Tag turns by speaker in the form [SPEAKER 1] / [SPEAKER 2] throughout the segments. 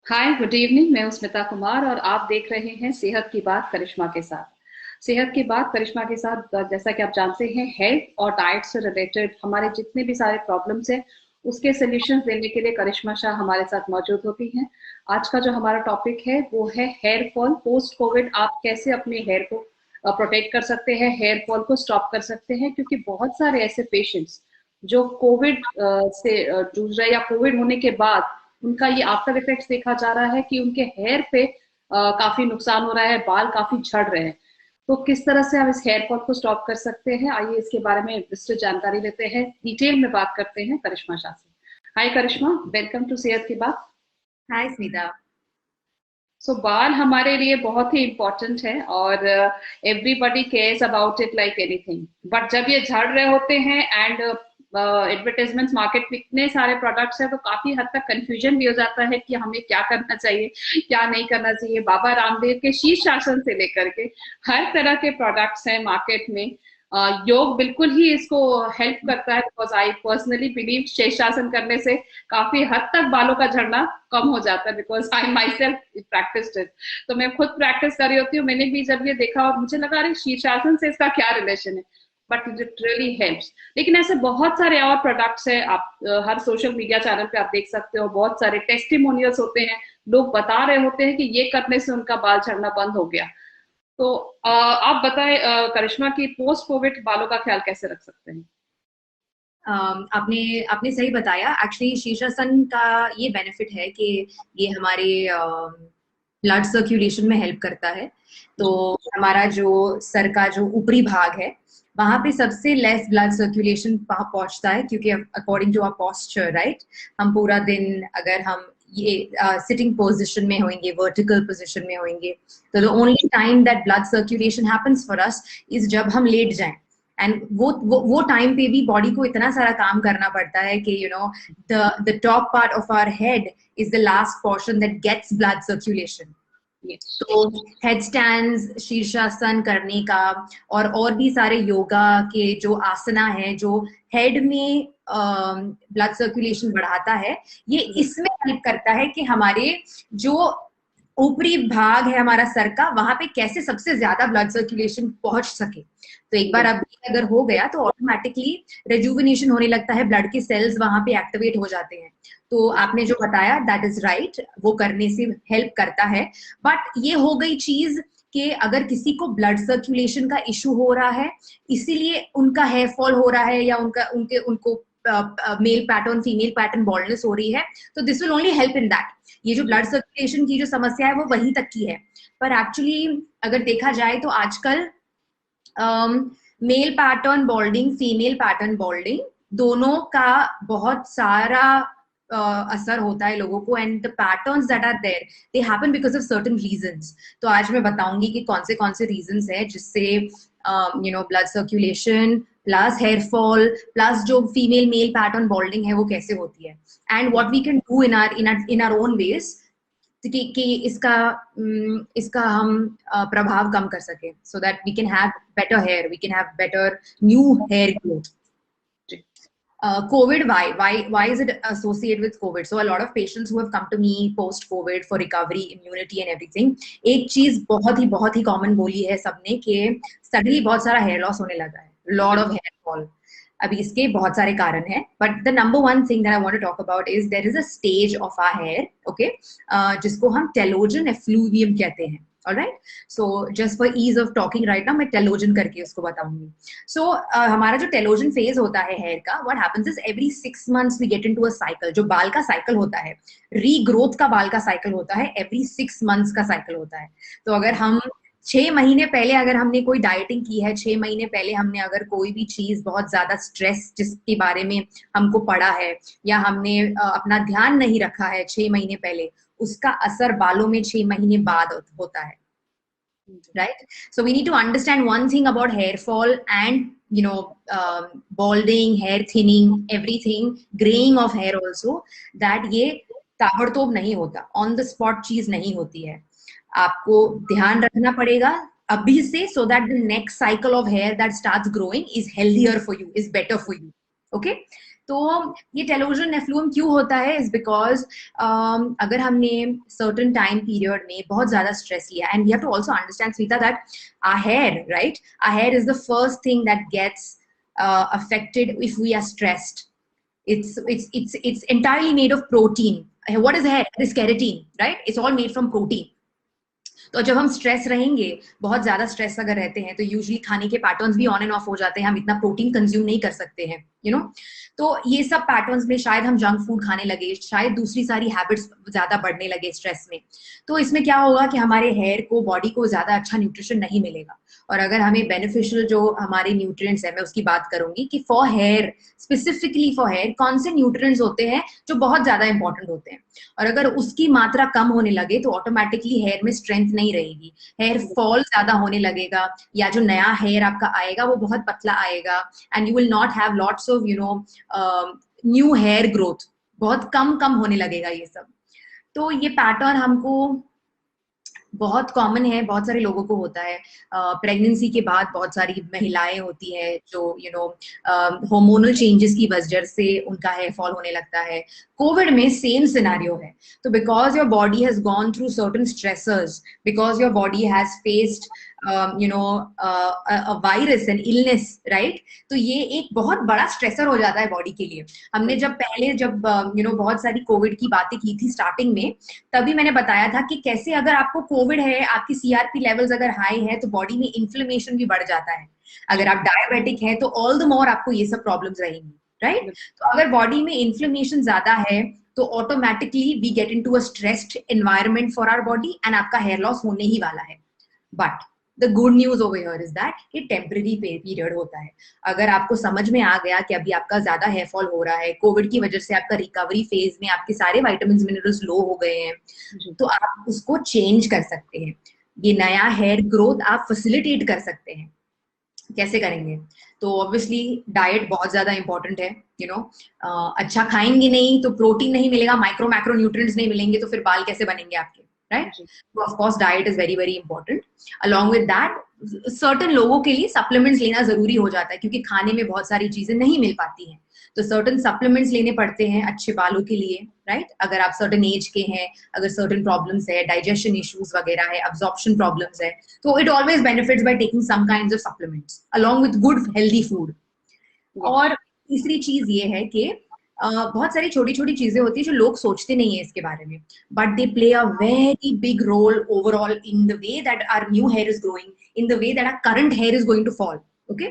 [SPEAKER 1] हाय, good evening. मैं हूं स्मिता कुमार और आप देख रहे हैं सेहत की बात करिश्मा के साथ। सेहत की बात करिश्मा के साथ जैसा कि आप जानते हैं, हेल्थ और डाइट से रिलेटेड हमारे जितने भी सारे प्रॉब्लम्स हैं उसके सॉल्यूशंस देने के लिए करिश्मा शाह हमारे साथ मौजूद होती हैं। आज का जो हमारा टॉपिक है वो है हेयर फॉल पोस्ट कोविड। आप कैसे अपने हेयर को प्रोटेक्ट कर सकते हैं, हेयर फॉल को स्टॉप कर सकते हैं, क्योंकि बहुत सारे ऐसे पेशेंट्स जो कोविड से जूझ रहे हैं या कोविड होने के बाद उनका ये आफ्टर इफेक्ट्स देखा जा रहा है कि उनके हेयर पे काफी नुकसान हो रहा है, बाल काफी झड़ रहे हैं। तो किस तरह से हम इस हेयर फॉल को स्टॉप कर सकते हैं, आइए इसके बारे में विस्तृत जानकारी लेते हैं, डिटेल में बात करते हैं करिश्मा शाह से। हाय करिश्मा, वेलकम टू सेहत की बात।
[SPEAKER 2] हाय स्मिता।
[SPEAKER 1] बाल हमारे लिए बहुत ही इम्पोर्टेंट है और everybody cares about it like anything. But जब ये झड़ रहे होते हैं एंड एडवर्टाइजमेंट्स मार्केट में इतने सारे प्रोडक्ट्स हैं तो काफी हद तक कंफ्यूजन भी हो जाता है कि हमें क्या करना चाहिए, क्या नहीं करना चाहिए। बाबा रामदेव के शीर्षासन से लेकर के हर तरह के प्रोडक्ट्स हैं मार्केट में। योग बिल्कुल ही इसको हेल्प करता है, बिकॉज आई पर्सनली बिलीव शीर्षासन करने से काफी हद तक बालों का झड़ना कम हो जाता है, because I my self practised it. तो मैं खुद प्रैक्टिस कर रही होती हूँ। मैंने भी जब ये देखा और मुझे लगा अरे शीर्षासन से इसका क्या रिलेशन है, बट इट रियली हेल्प्स। लेकिन ऐसे बहुत सारे और प्रोडक्ट्स हैं, आप हर सोशल मीडिया चैनल पे आप देख सकते हो, बहुत सारे टेस्टिमोनियल्स होते हैं, लोग बता रहे होते हैं कि ये करने से उनका बाल झड़ना बंद हो गया। तो आप बताएं करिश्मा की पोस्ट कोविड बालों का ख्याल कैसे रख सकते हैं।
[SPEAKER 2] आपने आपने सही बताया। एक्चुअली शीर्षासन का ये बेनिफिट है कि ये हमारे ब्लड सर्कुलेशन में हेल्प करता है। तो
[SPEAKER 1] जी।
[SPEAKER 2] हमारा जो सर का जो ऊपरी भाग है वहां पे सबसे लेस ब्लड सर्कुलेशन पहुंचता है, क्योंकि according to our posture, right, हम पूरा दिन अगर हम ये सिटिंग पोजीशन में होंगे, वर्टिकल पोजीशन में होंगे, तो the only time that blood circulation happens for us is जब हम लेट जाएं। एंड वो टाइम पे भी बॉडी को इतना सारा काम करना पड़ता है कि the top part of our head is the last portion that gets blood circulation.
[SPEAKER 1] Yes.
[SPEAKER 2] तो हेड स्टैंड्स, शीर्षासन करने का और भी सारे योगा के जो आसना है जो हेड में ब्लड सर्कुलेशन बढ़ाता है, ये इसमें हेल्प करता है कि हमारे जो ऊपरी भाग है हमारा सर का, वहां पे कैसे सबसे ज्यादा ब्लड सर्कुलेशन पहुंच सके। तो एक बार अब अगर हो गया तो ऑटोमेटिकली रेजुविनेशन होने लगता है, ब्लड के सेल्स वहां पे एक्टिवेट हो जाते हैं। तो आपने जो बताया दैट इज राइट, वो करने से हेल्प करता है। बट ये हो गई चीज कि अगर किसी को ब्लड सर्कुलेशन का इशू हो रहा है, इसीलिए उनका हेयर फॉल हो रहा है, या उनका उनके उनको male pattern female pattern baldness हो रही है, तो this will only help in that. ये जो ब्लड सर्कुलेशन की जो समस्या है वो वहीं तक की है। पर एक्चुअली अगर देखा जाए तो आजकल male pattern balding, female pattern balding, दोनों का बहुत सारा असर होता है लोगों को। And the patterns that are there, they happen because of certain reasons. तो आज मैं बताऊंगी कि कौन से रीजंस है जिससे blood circulation plus hair fall plus जो फीमेल मेल पैटर्न बॉल्डिंग है वो कैसे होती है, and what we can do in our own ways कि इसका हम प्रभाव कम कर सके, so that we can have better hair, we can have better new hair growth. COVID, why is it associated with COVID? So a lot of patients who have come to me post COVID for recovery, immunity and everything, एक चीज बहुत ही common बोली है सबने कि suddenly बहुत सारा hair loss होने लगा है, लॉट ऑफ हेयर फॉल। अभी इसके बहुत सारे कारण हैं, but the number one thing that I want to talk about is there is a stage of our hair, okay, जिसको हम टेलोजन एफ्लूवियम कहते हैं। Alright, so just for ease of talking right now मैं telogen करके उसको बताऊंगी। सो हमारा जो टेलोजन फेज होता है हेयर का, what happens is every 6 months we get into a cycle. जो बाल का साइकिल होता है, रीग्रोथ का बाल का साइकिल होता है, एवरी 6 मंथ्स का साइकिल होता है। तो अगर हम 6 महीने पहले अगर हमने कोई डाइटिंग की है, 6 महीने पहले हमने अगर कोई भी चीज बहुत ज्यादा स्ट्रेस जिसके बारे में हमको पड़ा है, या हमने अपना ध्यान नहीं रखा है 6 महीने पहले, उसका असर बालों में 6 महीने बाद होता है, right? So we need to understand one thing about hair fall and balding, hair thinning, everything, graying of hair also, that ये ताबड़तोड़ नहीं होता, ऑन द स्पॉट चीज नहीं होती है। आपको ध्यान रखना पड़ेगा अभी से, so that the next cycle of hair that starts growing is healthier for you, is better for you, okay? तो ये टेलोजन एफ्लुएम क्यों होता है, इज बिकॉज अगर हमने सर्टन टाइम पीरियड में बहुत ज्यादा स्ट्रेस लिया, and we have to also understand Smita that our hair, right, our hair is the first thing that gets affected if we are stressed. It's entirely made of protein. What is hair? It is keratin, right? It's all made from protein. तो जब हम stress रहेंगे, बहुत ज्यादा stress अगर रहते हैं, तो यूजुअली खाने के पैटर्न्स भी ऑन एंड ऑफ हो जाते हैं, हम इतना प्रोटीन कंज्यूम नहीं कर सकते हैं, यू नो। तो ये सब पैटर्न्स में शायद हम जंक फूड खाने लगे, शायद दूसरी सारी हैबिट्स ज्यादा बढ़ने लगे स्ट्रेस में। तो इसमें क्या होगा कि हमारे हेयर को, बॉडी को ज्यादा अच्छा न्यूट्रिशन नहीं मिलेगा। और अगर हमें बेनिफिशियल जो हमारे न्यूट्रिएंट्स है, मैं उसकी बात करूंगी कि for hair, specifically for hair कौन से न्यूट्रिएंट्स होते हैं जो बहुत ज्यादा इंपॉर्टेंट होते हैं। और अगर उसकी मात्रा कम होने लगे तो ऑटोमेटिकली हेयर में स्ट्रेंथ नहीं रहेगी, हेयर फॉल ज्यादा होने लगेगा, या जो नया हेयर आपका आएगा वो बहुत पतला आएगा, and you will not have lots of new hair growth, बहुत कम होने लगेगा ये सब। तो ये पैटर्न हमको बहुत कॉमन है, बहुत सारे लोगों को होता है। प्रेगनेंसी के बाद बहुत सारी महिलाएं होती है जो हार्मोनल चेंजेस की वजह से उनका हेयर फॉल होने लगता है। कोविड में सेम सिनेरियो है। तो because your body has gone through certain stressors, because your body has faced virus and illness, right, तो ये एक बहुत बड़ा स्ट्रेसर हो जाता है बॉडी के लिए। हमने जब बहुत सारी कोविड की बातें की थी स्टार्टिंग में, तभी मैंने बताया था कि कैसे अगर आपको कोविड है, आपकी सीआरपी लेवल्स अगर हाई है, तो बॉडी में इन्फ्लेमेशन भी बढ़ जाता है। अगर आप डायबिटिक है तो ऑल द मोर आपको ये सब प्रॉब्लम्स रहेंगी, राइट। तो अगर बॉडी में इन्फ्लेमेशन ज्यादा है तो automatically we get into a stressed environment for our body, and आपका हेयर लॉस होने ही वाला है। But the good news over here is that ये टेम्पररी पीरियड होता है। अगर आपको समझ में आ गया कि अभी आपका ज्यादा हेयर फॉल हो रहा है, कोविड की वजह से आपका रिकवरी फेज में आपके सारे विटामिन्स मिनरल्स लो हो गए हैं, तो आप उसको चेंज कर सकते हैं। ये नया हेयर ग्रोथ आप फैसिलिटेट कर सकते हैं। कैसे करेंगे? तो ऑब्वियसली डाइट बहुत ज्यादा इंपॉर्टेंट है, अच्छा खाएंगे नहीं तो प्रोटीन नहीं मिलेगा, माइक्रो मैक्रो न्यूट्रिएंट्स नहीं मिलेंगे, तो फिर बाल कैसे बनेंगे आपके, राइट? तो of course diet is very very important. Along with that certain लोगों के लिए सप्लीमेंट्स लेना जरूरी हो जाता है, क्योंकि खाने में बहुत सारी चीजें नहीं मिल पाती हैं, तो सर्टेन सप्लीमेंट्स लेने पड़ते हैं अच्छे बालों के लिए, राइट? अगर आप सर्टेन एज के हैं, अगर सर्टेन प्रॉब्लम्स है, डाइजेशन इश्यूज वगैरह है, अब्जॉर्प्शन प्रॉब्लम्स है, तो it always benefits by taking some kinds of supplements along with good healthy food. और तीसरी चीज ये है कि बहुत सारी छोटी छोटी चीजें होती है जो लोग सोचते नहीं है इसके बारे में, but they play a very big role overall in the way that our new hair is growing, in the way that our current hair is going to fall. Okay,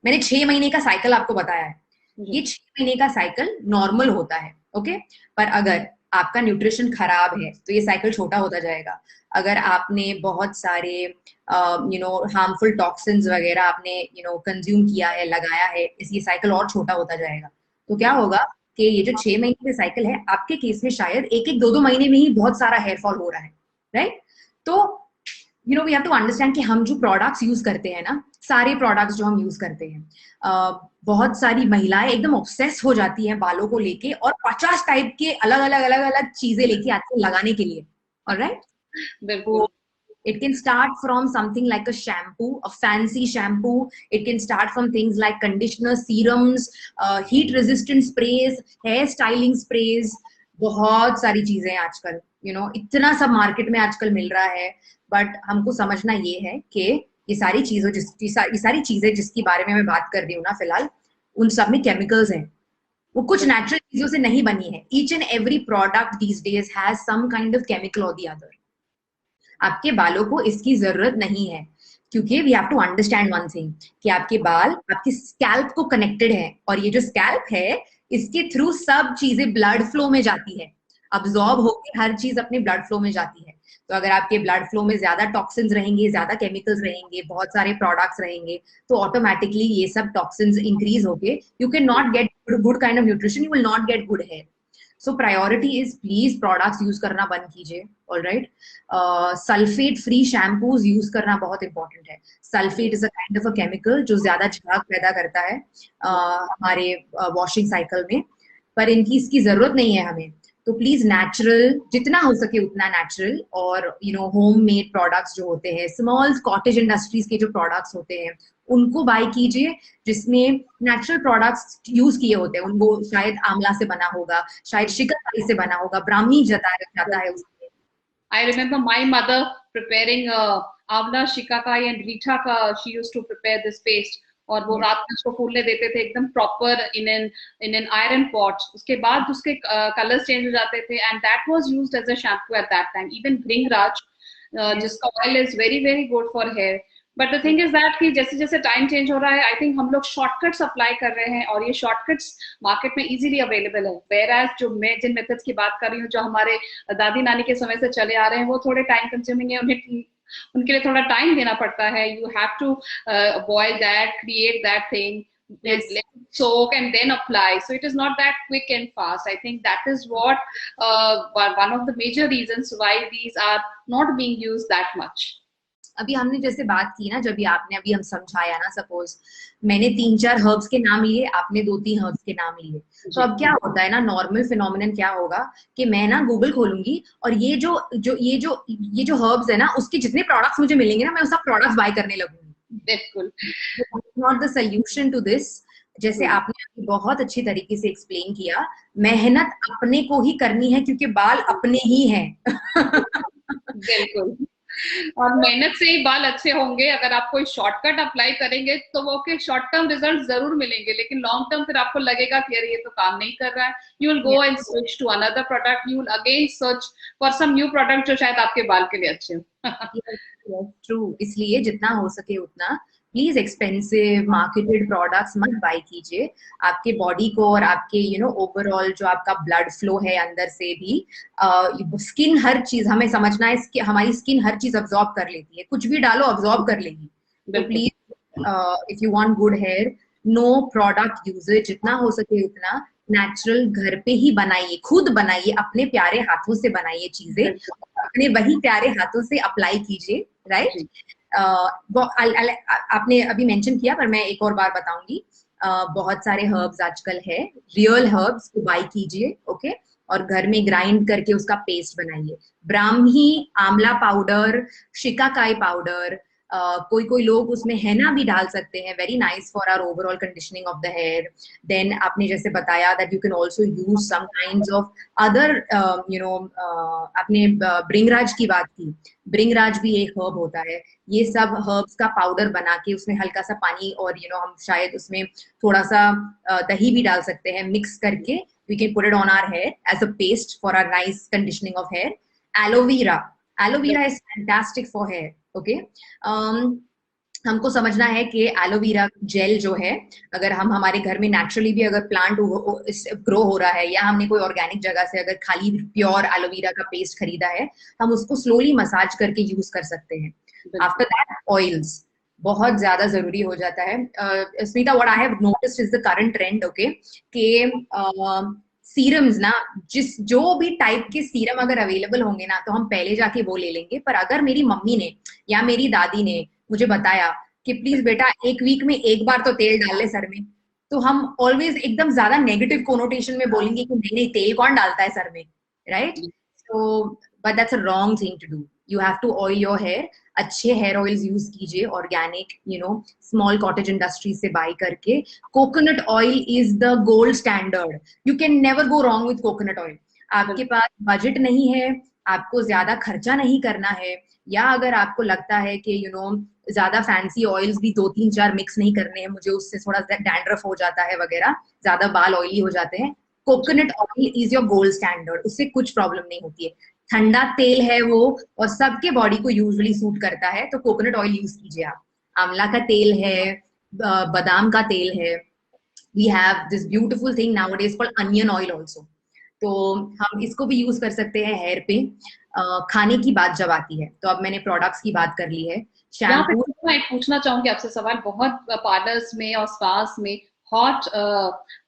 [SPEAKER 2] मैंने 6 महीने का साइकिल आपको बताया है। ये 6 महीने का साइकिल नॉर्मल होता है, ओके? पर अगर आपका न्यूट्रिशन खराब है तो ये साइकिल छोटा होता जाएगा। अगर आपने बहुत सारे हार्मफुल टॉक्सिन्स वगैरह आपने कंज्यूम किया है, लगाया है, ये साइकिल और छोटा होता जाएगा। तो क्या होगा कि ये जो 6 महीने का साइकिल है, आपके केस में शायद 1-1, 2-2 महीने में ही बहुत सारा हेयर फॉल हो रहा है, राइट? तो वी हैव टू अंडरस्टैंड कि हम जो प्रोडक्ट्स यूज करते हैं ना, सारे प्रोडक्ट्स जो हम यूज करते हैं, बहुत सारी महिलाएं एकदम ऑब्सेस हो जाती हैं बालों को लेके, और 50 टाइप के अलग अलग चीजें लेके आते हैं लगाने के लिए, ऑलराइट? बिल्कुल। It can start from something like a shampoo, a fancy shampoo. It can start from things like conditioners, serums, heat resistant sprays, hair styling sprays. बहुत सारी चीजें हैं आजकल, इतना सब मार्केट में आजकल मिल रहा है। बट हमको समझना ये है कि ये सारी चीजें जिसकी बारे में मैं बात कर रही हूँ ना फिलहाल, उन सब में केमिकल्स हैं, वो कुछ नेचुरल चीजों से नहीं बनी है। Each and every product these days has some kind of chemical और द अदर। आपके बालों को इसकी जरूरत नहीं है, क्योंकि we have to understand one thing कि आपके बाल आपके स्कैल्प को कनेक्टेड है, और ये जो स्कैल्प है इसके थ्रू सब चीजें ब्लड फ्लो में जाती है, अब्सॉर्ब होकर हर चीज अपने ब्लड फ्लो में जाती है। तो अगर आपके ब्लड फ्लो में ज्यादा टॉक्सिन्स रहेंगे, ज्यादा केमिकल्स रहेंगे, बहुत सारे प्रोडक्ट्स रहेंगे, तो ऑटोमेटिकली ये सब टॉक्सिन्स इंक्रीज होके you can not get good kind of nutrition, you will not get good hair. So priority is please products use करना बंद कीजिए, alright? Sulphate free shampoos use करना बहुत इंपॉर्टेंट है। Sulphate is a kind of a chemical जो ज्यादा झाग पैदा करता है हमारे वॉशिंग साइकिल में, पर इसकी जरूरत नहीं है हमें। तो प्लीज नेचुरल, जितना हो सके उतना नेचुरल, और होम मेड प्रोडक्ट्स जो होते हैं, स्मॉल कॉटेज इंडस्ट्रीज के जो प्रोडक्ट्स होते हैं, उनको बाय कीजिए, जिसमें नेचुरल प्रोडक्ट्स यूज किए होते हैं। उनको शायद आंवला से बना होगा, शायद शिकाकाई से बना होगा, ब्राह्मी जताया जाता है उसमें।
[SPEAKER 1] I remember my mother preparing आंवला शिकाकाई एंड रीठा का, she used to prepare this paste, और वो रात में उसको फूलने देते थे एकदम proper in an iron pot. उसके बाद उसके कलर्स चेंज हो जाते थे, and that was used as a shampoo at that time. Even Bhringraj जिसका oil is very very good for hair. But the thing is that कि जैसे जैसे टाइम चेंज हो रहा है, आई थिंक हम लोग शॉर्टकट्स अप्लाई कर रहे हैं, और ये शॉर्टकट्स मार्केट में इजीली अवेलेबल है। वेयर एज जो मैं जिन मेथड्स की बात कर रही हूँ, जो हमारे दादी नानी के समय से चले आ रहे हैं, वो थोड़े टाइम कंज्यूमिंग है, उन्हें उनके लिए थोड़ा टाइम देना पड़ता है। You have to boil that, create that thing,
[SPEAKER 2] Yes.
[SPEAKER 1] let it soak and then apply. So it is not that quick and fast. I think that is what one of the major reasons why these are not being used that much.
[SPEAKER 2] अभी हमने जैसे बात की ना, जब भी आपने अभी हम समझाया ना, सपोज मैंने 3-4 हर्ब्स के नाम लिए, आपने 2-3 हर्ब्स के नाम लिए, तो अब क्या होता है ना, नॉर्मल फिनोमिनन क्या होगा कि मैं ना गूगल खोलूंगी, और ये जो हर्ब्स है ना, उसके जितने प्रोडक्ट्स मुझे मिलेंगे ना, मैं सब प्रोडक्ट्स बाय करने लगूंगी।
[SPEAKER 1] बिल्कुल,
[SPEAKER 2] not the solution to this. जैसे आपने अभी बहुत अच्छी तरीके से एक्सप्लेन किया, मेहनत अपने को ही करनी है, क्योंकि बाल अपने ही हैं।
[SPEAKER 1] बिल्कुल, और मेहनत से ही बाल अच्छे होंगे। अगर आप कोई शॉर्टकट अप्लाई करेंगे तो वो के शॉर्ट टर्म रिजल्ट जरूर मिलेंगे, लेकिन लॉन्ग टर्म फिर आपको लगेगा कि अरे ये तो काम नहीं कर रहा है। You will go and switch to another product, you will again search for some new product जो शायद आपके बाल के लिए अच्छे हो।
[SPEAKER 2] ट्रू, इसलिए जितना हो सके उतना प्लीज एक्सपेंसिव मार्केटेड प्रोडक्ट्स मत बाय कीजिए। आपके बॉडी को और आपके ओवरऑल जो आपका ब्लड फ्लो है अंदर से भी, स्किन हर चीज हमें समझना है कि हमारी स्किन हर चीज अब्सॉर्ब कर लेती है, कुछ भी डालो अब्सॉर्ब कर लेगी। तो please if you want good hair, no product uses, जितना हो सके उतना नेचुरल घर पे ही बनाइए, खुद बनाइए, अपने प्यारे हाथों से बनाइए चीजें, अपने वही प्यारे हाथों से अप्लाई कीजिए, राइट। आपने अभी मेंशन किया, पर मैं एक और बार बताऊंगी, बहुत सारे हर्ब्स आजकल है, रियल हर्ब्स को बाय कीजिए, ओके, और घर में ग्राइंड करके उसका पेस्ट बनाइए। ब्राह्मी आंवला पाउडर, शिकाकाई पाउडर, कोई कोई लोग उसमें हेना भी डाल सकते हैं, very nice for our overall conditioning of the hair. Then आपने जैसे बताया that you can also use some kinds of other, आपने भृंगराज की बात की, भृंगराज भी एक हर्ब होता है। ये सब हर्ब्स का पाउडर बना के उसमें हल्का सा पानी और हम शायद उसमें थोड़ा सा दही भी डाल सकते हैं, मिक्स करके we can put it on our hair as a paste for our nice conditioning of hair. Aloe vera, aloe vera is fantastic for hair, okay. हमको समझना है कि एलोवेरा जेल जो है, अगर हम हमारे घर में नेचुरली भी अगर प्लांट ग्रो हो रहा है, या हमने कोई ऑर्गेनिक जगह से अगर खाली प्योर एलोवेरा का पेस्ट खरीदा है, हम उसको स्लोली मसाज करके यूज कर सकते हैं। आफ्टर दैट ऑयल्स बहुत ज्यादा जरूरी हो जाता है। Smita, what I have noticed is the current trend, okay, कि सीरम्स ना, जो भी टाइप के सीरम अगर अवेलेबल होंगे ना, तो हम पहले जाके वो ले लेंगे। पर अगर मेरी मम्मी ने या मेरी दादी ने मुझे बताया कि प्लीज बेटा एक वीक में एक बार तो तेल डाल ले सर में, तो हम ऑलवेज एकदम ज्यादा नेगेटिव कोनोटेशन में बोलेंगे कि नहीं नहीं, तेल कौन डालता है सर में, right. So but that's a wrong thing to do. You have to oil your hair. अच्छे हेयर ऑयल्स यूज कीजिए, ऑर्गेनिक, स्मॉल कॉटेज इंडस्ट्रीज से बाय करके। Coconut oil is the gold standard, you can never go wrong with coconut oil. आपके पास budget नहीं है, आपको ज्यादा खर्चा नहीं करना है, या अगर आपको लगता है कि ज्यादा फैंसी ऑयल्स भी 2-3-4 मिक्स नहीं करने हैं, मुझे उससे थोड़ा डैंड्रफ हो जाता है वगैरह, ज्यादा बाल ऑयली हो जाते हैं, coconut oil is your gold standard, उससे कुछ प्रॉब्लम नहीं होती है। ठंडा तेल है वो, और सबके बॉडी को यूजुअली सूट करता है, तो कोकोनट ऑयल यूज कीजिए आप। आंवला का तेल है, बादाम का तेल है, we have this beautiful thing nowadays called onion oil also, तो हम इसको भी यूज कर सकते हैं हेयर पे। खाने की बात जब आती है, तो अब मैंने प्रोडक्ट्स की बात कर ली है।
[SPEAKER 1] शैम्पू, मैं पूछना चाहूंगी आपसे सवाल, बहुत पार्लर्स में और स्पास में हॉट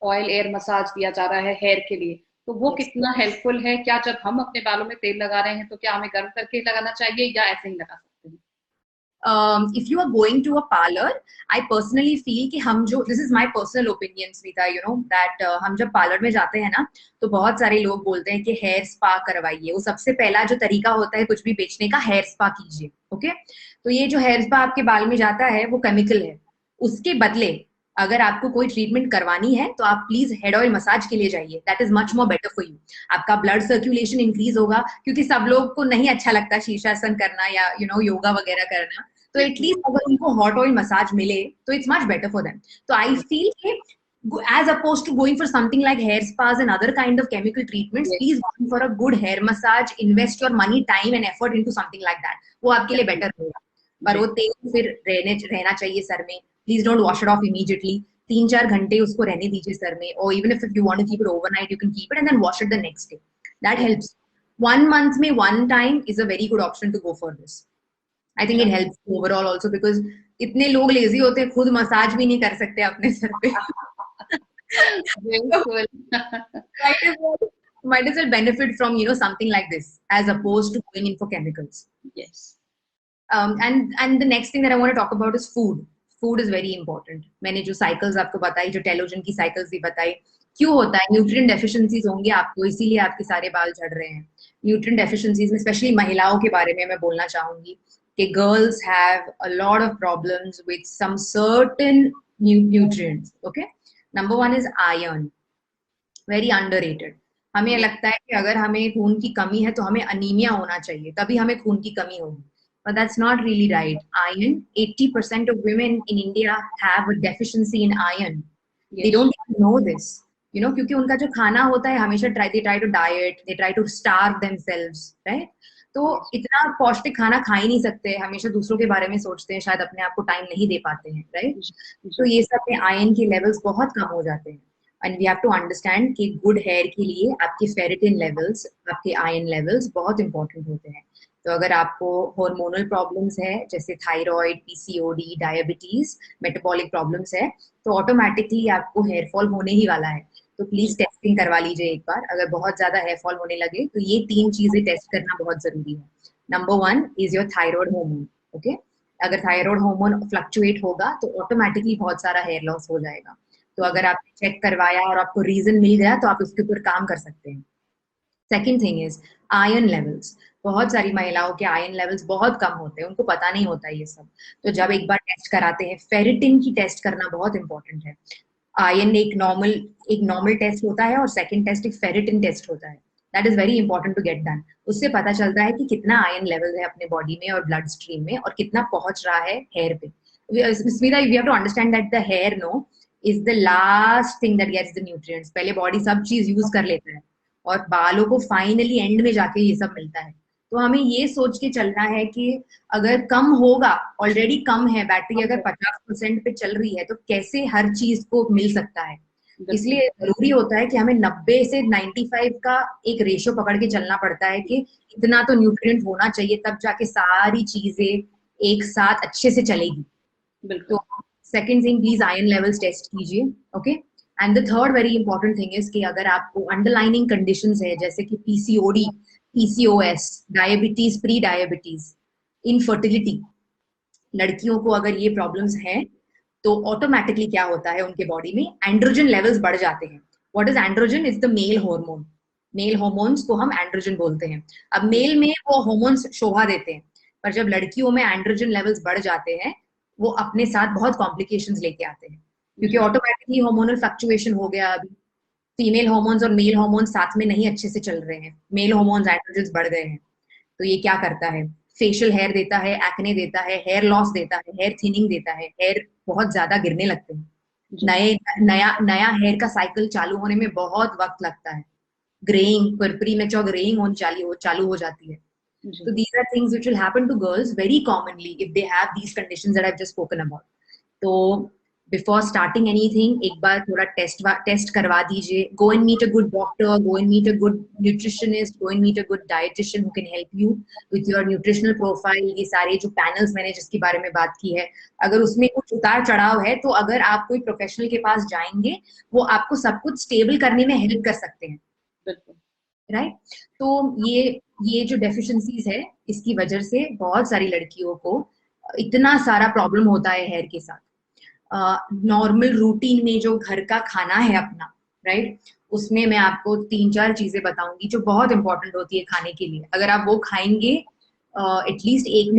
[SPEAKER 1] ऑयल एयर मसाज दिया जा रहा है हेयर के लिए, तो वो कितना हेल्पफुल है? क्या जब हम अपने बालों में तेल लगा रहे हैं तो क्या हमें गर्म करके लगाना चाहिए, या ऐसे ही लगा सकते हैं?
[SPEAKER 2] If you are going to a parlor, I personally feel कि हम जो, this is my personal opinion Smita, that हम जब पार्लर में जाते हैं ना, तो बहुत सारे लोग बोलते हैं कि हेयर स्पा करवाइए। वो सबसे पहला जो तरीका होता है कुछ भी बेचने का, हेयर स्पा कीजिए, ओके। तो ये जो हेयर स्पा आपके बाल में जाता है वो केमिकल है, उसके बदले अगर आपको कोई ट्रीटमेंट करवानी है तो आप प्लीज हेड ऑयल मसाज के लिए जाइए, that is much more better for you. आपका ब्लड सर्कुलेशन इंक्रीज होगा, क्योंकि सब लोग को नहीं अच्छा लगता शीर्षासन करना या योगा वगैरह करना, तो एटलीस्ट अगर उनको हॉट ऑयल मसाज मिले तो it's much better for them. तो I feel as opposed to going for something like hair spas and other kind of chemical treatments, please go for a good hair massage, invest your money, time and effort into something like that, वो आपके लिए better होगा। पर वो तेल फिर रहना चाहिए सर में, please don't wash it off immediately, 3-4 घंटे उसको रहने दीजिए सर में, और even if you want to keep it overnight you can keep it and then wash it the next day, that helps. 1 month में 1 time is a very good option to go for this. I think it helps overall also because इतने लोग lazy होते हैं, खुद massage भी नहीं कर सकते अपने सर पे। might as well benefit from something like this as opposed to going in for chemicals.
[SPEAKER 1] Yes.
[SPEAKER 2] And the next thing that I want to talk about is food. Food is very important. मैंने जो cycles आपको बताई, जो telogen की cycles भी बताई, क्यों होता है? न्यूट्रिएंट डेफिशिएंसीज होंगे आपको, इसीलिए आपके सारे बाल झड़ रहे हैं। न्यूट्रिएंट डेफिशिएंसीज में स्पेशली महिलाओं के बारे में मैं बोलना चाहूंगी कि girls have a lot of problems with some certain nutrients. Okay, number 1 is iron, very underrated. हमें लगता है कि अगर हमें खून की कमी है तो हमें अनीमिया होना चाहिए, तभी हमें खून की कमी होगी, but that's not really right. Iron, 80% of women in India have a deficiency in iron. Yes. They don't even know this, क्योंकि उनका जो खाना होता है हमेशा they try to diet, they try to starve themselves, right? तो इतना पौष्टिक खाना खा ही नहीं सकते, हमेशा दूसरों के बारे में सोचते हैं, शायद अपने आप को टाइम नहीं दे पाते हैं, right? तो ये सब में आयरन के लेवल्स बहुत कम हो जाते हैं। And we have to understand कि गुड हेयर के लिए आपके फेरिटिन लेवल्स, आपके आयरन लेवल्स बहुत इंपॉर्टेंट होते हैं। तो अगर आपको हार्मोनल प्रॉब्लम्स है, जैसे thyroid, PCOD, diabetes, metabolic problems है, तो ऑटोमेटिकली आपको हेयर फॉल होने ही वाला है। तो प्लीज टेस्टिंग करवा लीजिए एक बार, अगर बहुत ज्यादा हेयर फॉल होने लगे तो ये 3 चीजें टेस्ट करना बहुत जरूरी है। Number 1 is your thyroid hormone. Okay, अगर थायराइड हार्मोन फ्लक्चुएट होगा तो ऑटोमेटिकली बहुत सारा हेयर लॉस हो जाएगा। तो अगर आपने चेक करवाया और आपको रीजन मिल गया तो आप उसके ऊपर काम कर सकते हैं। Second thing is iron levels. बहुत सारी महिलाओं के आयरन लेवल्स बहुत कम होते हैं, उनको पता नहीं होता ये सब। तो जब एक बार टेस्ट कराते हैं, फेरिटिन की टेस्ट करना बहुत इंपॉर्टेंट है। आयरन एक नॉर्मल टेस्ट होता है और सेकंड टेस्ट एक फेरिटिन टेस्ट होता है। That is very important to get done. उससे पता चलता है कि कितना आयरन लेवल है अपने बॉडी में और ब्लड स्ट्रीम में, और कितना पहुंच रहा है हेयर पे। Smita, we have to understand that the hair is the last thing that gets the nutrients. पहले बॉडी सब चीज यूज कर लेता है और बालों को फाइनली एंड में जाके ये सब मिलता है। तो हमें ये सोच के चलना है कि अगर कम होगा, ऑलरेडी कम है, बैटरी अगर 50% पे चल रही है तो कैसे हर चीज को मिल सकता है। इसलिए जरूरी होता है कि हमें 90 से 95 का एक रेशियो पकड़ के चलना पड़ता है कि इतना तो न्यूट्रिएंट होना चाहिए, तब जाके सारी चीजें एक साथ अच्छे से चलेगी। तो second thing, please iron levels test कीजिए। Okay, and the third very important thing is कि अगर आपको अंडरलाइनिंग कंडीशंस है, जैसे कि PCOD, PCOS, diabetes, pre diabetes, infertility, लड़कियों को अगर ये प्रॉब्लम्स हैं तो ऑटोमेटिकली क्या होता है, उनके बॉडी में एंड्रोजन लेवल्स बढ़ जाते हैं। What is androgen? Is the male hormone. Male hormones को हम एंड्रोजन बोलते हैं। अब मेल में वो हार्मोन्स शोभा देते हैं, पर जब लड़कियों में एंड्रोजन लेवल्स बढ़ जाते हैं, वो अपने साथ बहुत कॉम्प्लिकेशंस लेके आते हैं, क्योंकि ऑटोमेटिकली हार्मोनल फ्लक्चुएशन हो गया। अभी फीमेल हार्मोन्स और मेल हार्मोन्स साथ में नहीं अच्छे से चल रहे हैं, मेल हार्मोन्स एंड्रोजन्स बढ़ गए हैं। तो ये क्या करता है, फेशियल हेयर देता है, एक्ने देता है, हेयर लॉस देता है, हेयर थिनिंग देता है, हेयर बहुत ज्यादा गिरने लगते हैं। नया हेयर का साइकिल चालू होने में बहुत वक्त लगता है। ग्रेइंग, प्रीमेच्योर ग्रेइंग चालू हो जाती है। So these are things which will happen to girls very commonly if they have these conditions that I've just spoken about. So before starting anything, एक बार थोड़ा टेस्ट करवा दीजिए. Go and meet a good doctor, go and meet a good nutritionist, go and meet a good dietitian who can help you with your nutritional profile. ये सारे जो panels मैंने जिसके बारे में बात की है, अगर उसमें कुछ उतार चढ़ाव है तो अगर आप कोई प्रोफेशनल के पास जाएंगे, वो आपको सब कुछ स्टेबल करने में हेल्प कर सकते हैं, राइट? तो ये जो डेफिशिएंसीज है, इसकी वजह से बहुत सारी लड़कियों को इतना सारा प्रॉब्लम होता है हेयर के साथ। नॉर्मल रूटीन में जो घर का खाना है अपना, राइट, उसमें मैं आपको 3-4 चीजें बताऊंगी जो बहुत इंपॉर्टेंट होती है खाने के लिए। अगर आप वो खाएंगे एटलीस्ट एक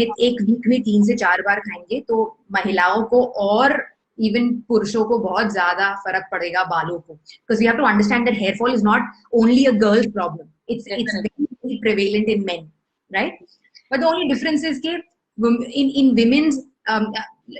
[SPEAKER 2] वीक में 3 से 4 बार खाएंगे, तो महिलाओं को और इवन पुरुषों को बहुत ज्यादा फर्क पड़ेगा बालों को, because you have to understand that hair fall is not only a girls problem, it's very prevalent in men, right? But the only difference is के इन विमेन्स,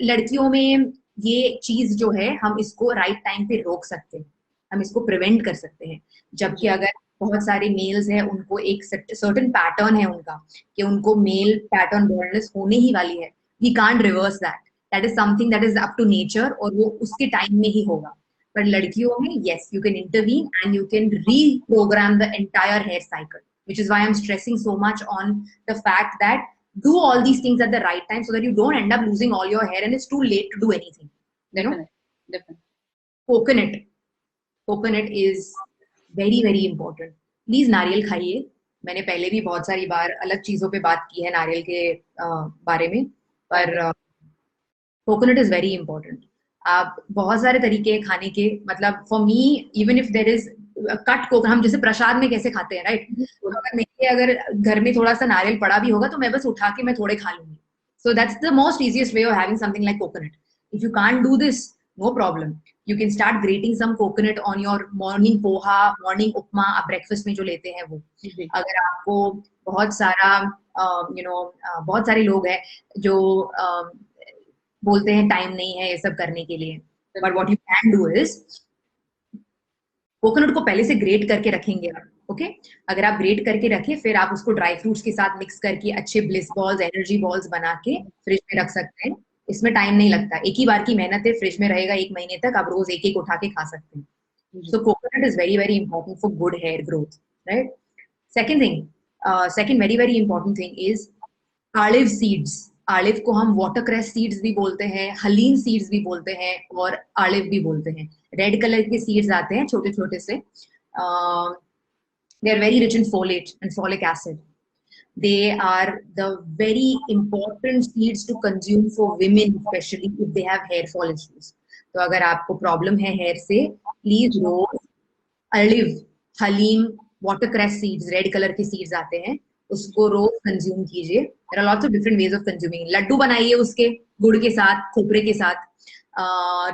[SPEAKER 2] लड़कियों में ये चीज जो है हम इसको राइट टाइम पे रोक सकते हैं, हम इसको प्रिवेंट कर सकते हैं। जबकि अगर बहुत सारे मेल्स हैं, उनको एक सर्टेन पैटर्न है उनका कि उनको मेल पैटर्न बॉल्डनेस होने ही वाली है, we can't reverse that, that is something that is up to nature और वो उसके टाइम में ही होगा। पर लड़कियों में yes, you can intervene and you can reprogram the entire hair cycle, which is why I'm stressing so much on the fact that do all these things at the right time so that you don't end up losing all your hair and it's too late to do anything, you know? Definitely. Coconut is very very important. Please नारियल खाइए। मैंने पहले भी बहुत सारी बार अलग चीजों पे बात की है नारियल के बारे में, पर कोकोनट इज वेरी इंपॉर्टेंट। आप बहुत सारे तरीके हैं खाने के, मतलब for me even if there is cut coconut, हम जैसे प्रसाद में कैसे खाते हैं, राइट? अगर घर में थोड़ा सा नारियल पड़ा भी होगा तो मैं बस उठा के मैं थोड़े खा लूंगी। So that's the most easiest way of having something like coconut. If you can't do this, no problem, you can start grating some coconut on your morning poha, morning उपमा, आप breakfast में जो लेते हैं वो। अगर आपको बहुत सारा बहुत सारे लोग हैं जो बोलते हैं टाइम नहीं है ये सब करने के लिए, but what you can do is coconut को पहले से ग्रेट करके रखेंगे आप, ओके? अगर आप ग्रेट करके रखें, फिर आप उसको ड्राई फ्रूट्स के साथ मिक्स करके अच्छे ब्लिस बॉल्स, एनर्जी बॉल्स बना के फ्रिज में रख सकते हैं। इसमें टाइम नहीं लगता, एक ही बार की मेहनत है, फ्रिज में रहेगा 1 महीने तक, आप रोज एक एक उठा के खा सकते हैं। So coconut is very very important for good hair growth, right? Second very very important thing is olive seeds. Olive को हम वाटरक्रेस सीड्स भी बोलते हैं, हलीम सीड्स भी बोलते हैं और ऑलिव भी बोलते हैं। रेड कलर के सीड्स आते हैं छोटे छोटे से, they are very rich in folate and folic acid. They are the very important seeds to consume for women, especially if they have hair fall issues. तो अगर आपको प्रॉब्लम है हेयर से, प्लीज रोज ऑलिव, हलीम, वाटरक्रेस सीड्स, रेड कलर के seeds आते हैं, उसको रोज कंज्यूम कीजिए। There are lots of different ways of consuming. Laddu बनाइए उसके, गुड़ के साथ, खोपरे के साथ,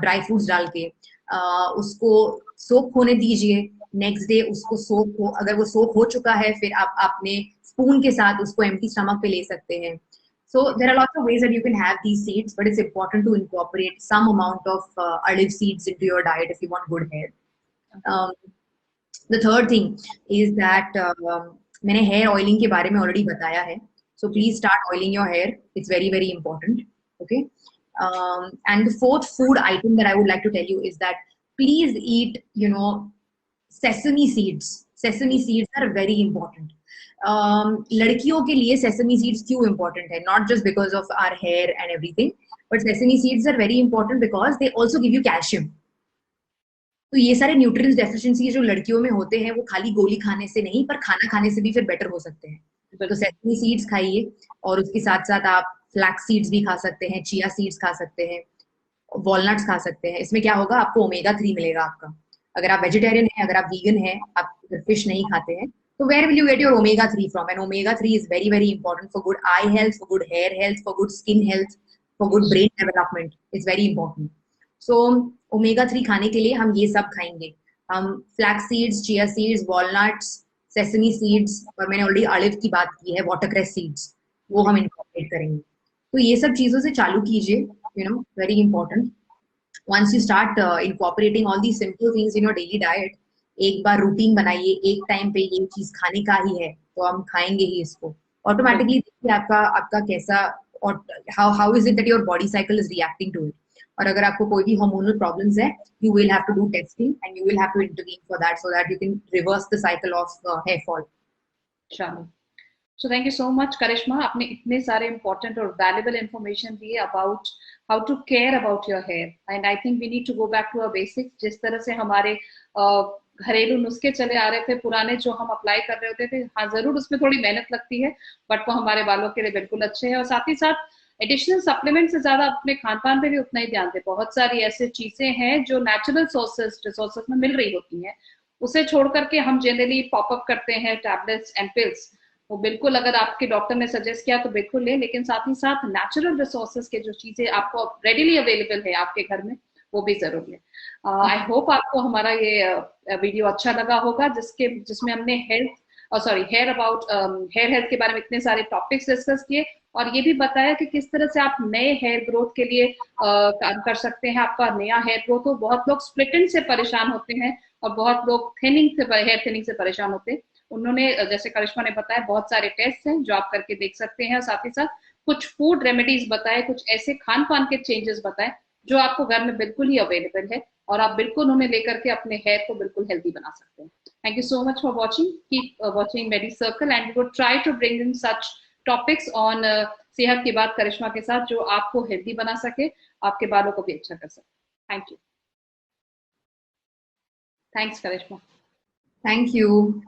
[SPEAKER 2] ड्राई फ्रूट्स डाल के, उसको सोक होने दीजिए। नेक्स्ट डे उसको सोक हो, अगर वो सोक हो चुका है, फिर आप अपने स्पून के साथ उसको एम्प्टी स्टमक पे ले सकते हैं। So there are lots of ways that you can have these seeds, but it's important to incorporate some amount of olive seeds into your diet if you want good hair. The third thing is that मैंने hair oiling के बारे में already बताया है, so please start oiling your hair. It's very very important. Okay. And the fourth food item that I would like to tell you is that please eat, sesame seeds. Sesame seeds are very important. लड़कियों के लिए sesame seeds क्यों important है? Not just because of our hair and everything, but sesame seeds are very important because they also give you calcium. तो ये सारे nutrients deficiency जो लड़कियों में होते हैं, वो खाली गोली खाने से नहीं, पर खाना खाने से भी फिर बेटर हो सकते हैं। तो सेसमी सीड्स खाइए, और उसके साथ साथ आप फ्लैक्स सीड्स भी खा सकते हैं, चिया सीड्स खा सकते हैं, वॉलनट्स खा सकते हैं। इसमें क्या होगा, आपको ओमेगा 3 मिलेगा आपका। अगर आप वेजिटेरियन हैं, अगर आप वीगन हैं, आप फिश नहीं खाते हैं, so where will you get your omega 3 from? And omega 3 is very very important for good eye health, for good hair health, for good skin health, for good brain development. It's very important. So omega 3 खाने के लिए हम ये सब खाएंगे। हम flax seeds, chia seeds, walnuts, sesame seeds, और मैंने ऑलरेडी ऑलिव की बात की है, watercress seeds, वो हम incorporate करेंगे। तो ये सब चीजों से चालू कीजिए, very important. Once you start incorporating all these simple things in your daily diet, एक बार रूटीन बनाइए, एक टाइम पे ये चीज खाने का ही है तो हम खाएंगे ही इसको, ऑटोमेटिकली देखिए आपका कैसा, और how is it that your body cycle is reacting to it. और अगर आपको कोई भी हार्मोनल प्रॉब्लम्स है, you will have to do testing and you will have to intervene for that, so that you can reverse the cycle of hair fall.
[SPEAKER 1] चलो, so thank you so much Karishma, आपने इतने सारे important और valuable information दिए about how to care about your hair, and I think we need to go back to our basics. जिस तरह से हमारे घरेलू नुस्खे चले आ रहे थे पुराने, जो हम अप्लाई कर रहे होते थे, हाँ जरूर उसमें थोड़ी मेहनत लगती है, बट वो हमारे बालों के लिए बिल्कुल अच्छे हैं। और साथ ही साथ एडिशनल सप्लीमेंट से ज्यादा अपने खान पान पे भी उतना ही ध्यान दें। बहुत सारी ऐसी चीजें हैं जो नेचुरल रिसोर्सेज में मिल रही होती हैं, उसे छोड़ करके हम जनरली पॉपअप करते हैं टैबलेट्स एंड पिल्स। वो बिल्कुल अगर आपके डॉक्टर ने सजेस्ट किया तो बिल्कुल ले, लेकिन साथ ही साथ नेचुरल रिसोर्सेज के जो चीजें आपको रेडिली अवेलेबल है आपके घर में, वो भी जरूरी है। आई होप आपको हमारा ये वीडियो अच्छा लगा होगा, जिसमें हमने हेयर अबाउट हेयर हेल्थ के बारे में इतने सारे टॉपिक्स डिस्कस किए, और ये भी बताया कि किस तरह से आप नए हेयर ग्रोथ के लिए काम कर सकते हैं। आपका नया हेयर ग्रोथ हो, बहुत लोग स्प्लिट एंड से परेशान होते हैं और बहुत लोग हेयर थिनिंग से परेशान होते हैं। उन्होंने जैसे करिश्मा ने बताया बहुत सारे टेस्ट हैं जो आप करके देख सकते हैं, और साथ ही साथ कुछ फूड रेमेडीज बताए, कुछ ऐसे खान पान के चेंजेस बताए जो आपको घर में बिल्कुल ही अवेलेबल है, और आप बिल्कुल उन्हें लेकर के अपने हेयर को बिल्कुल हेल्दी बना सकते हैं। Thank you so much for watching. Keep watching Medi Circle, and we would try to bring in such topics on सेहत की बात करिश्मा के साथ, जो आपको हेल्दी बना सके, आपके बालों को भी अच्छा कर सके। Thank you. Thanks Karishma.
[SPEAKER 2] Thank you.